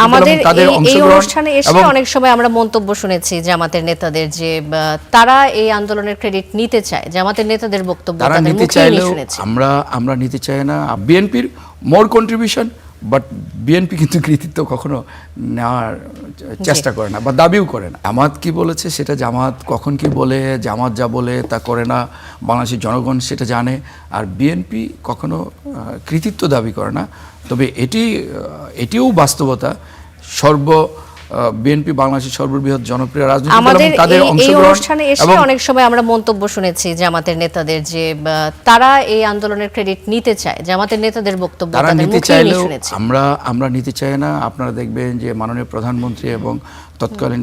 আমাদের তাদের এই অংশগ্রহণ অনুষ্ঠানে এসে অনেক সময় আমরা মন্তব্য শুনেছি জামাতের নেতাদের যে তারা এই আন্দোলনের ক্রেডিট নিতে চায়, জামাতের নেতাদের বক্তব্য তারা তাদের নিতে মুখেই চাইলেও শুনেছি। আমরা নিতে চাই না। বিএনপির মোর কন্ট্রিবিউশন, বাট বিএনপি কিন্তু কৃতিত্ব কখনো নেওয়ার চেষ্টা করে না বা দাবিও করে না। জামাত কি বলেছে সেটা জামাত কখন কি বলে, জামাত যা বলে তা করে না, বাংলাদেশের জনগণ সেটা জানে। আর বিএনপি কখনো কৃতিত্ব দাবি করে না। তবে এটিও বাস্তবতা, বিএনপি বাংলাদেশের সর্ববৃহৎ জনপ্রিয় রাজনৈতিক দল আমাদের এবং তাদের এই অংশগ্রহণ অনুষ্ঠানে এসে অনেক সময় আমরা মন্তব্য শুনেছি জামাতের নেতাদের যে তারা এই আন্দোলনের ক্রেডিট নিতে চায়, জামাতের নেতাদের বক্তব্য তারা তাদের নিতে মুখেই চাইলেও শুনেছি। আমরা নিতে চাই না। আপনারা দেখবেন যে মাননীয় প্রধানমন্ত্রী এবং তৎকালীন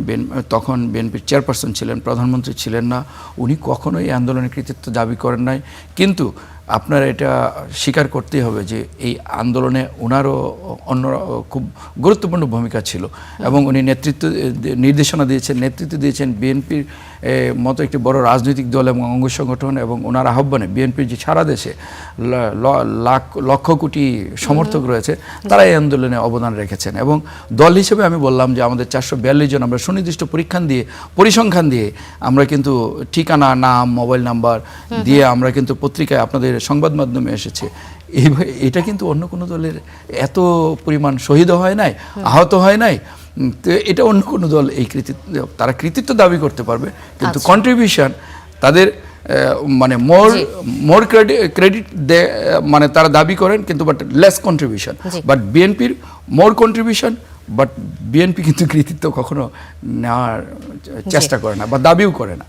তখন বিএনপির চেয়ারপারসন ছিলেন, প্রধানমন্ত্রী ছিলেন না, উনি কখনোই এই আন্দোলনের কৃতিত্ব দাবি করেন নাই। কিন্তু আপনারা এটা স্বীকার করতেই হবে যে এই আন্দোলনে ওনারও অন্য খুব গুরুত্বপূর্ণ ভূমিকা ছিল এবং উনি নির্দেশনা দিয়েছেন, নেতৃত্ব দিয়েছেন বিএনপির মতো একটি বড় রাজনৈতিক দল এবং অঙ্গ সংগঠন, এবং ওনার আহ্বানে বিএনপির যে সারা দেশে লক্ষ কোটি সমর্থক রয়েছে, তারা এই আন্দোলনে অবদান রেখেছেন। এবং দল হিসেবে আমি বললাম যে আমাদের 442 জন আমরা সুনির্দিষ্ট পরিসংখ্যান দিয়ে আমরা কিন্তু ঠিকানা, নাম, মোবাইল নাম্বার দিয়ে আমরা কিন্তু পত্রিকায় আপনাদের সংবাদ মাধ্যমে এসেছে। এটা কিন্তু অন্য কোনো দলের এত পরিমাণ শহীদ হয় নাই, আহত হয় নাই। তো এটা অন্য কোনো দল এই তারা কৃতিত্ব দাবি করতে পারবে, কিন্তু কন্ট্রিবিউশন তাদের মানে মোর ক্রেডিট মানে তারা দাবি করেন, কিন্তু বাট লেস কন্ট্রিবিউশন। বাট বিএনপির মোর কন্ট্রিবিউশন, বাট বিএনপি কিন্তু কৃতিত্ব কখনো নেওয়ার চেষ্টা করে না বা দাবিও করে না।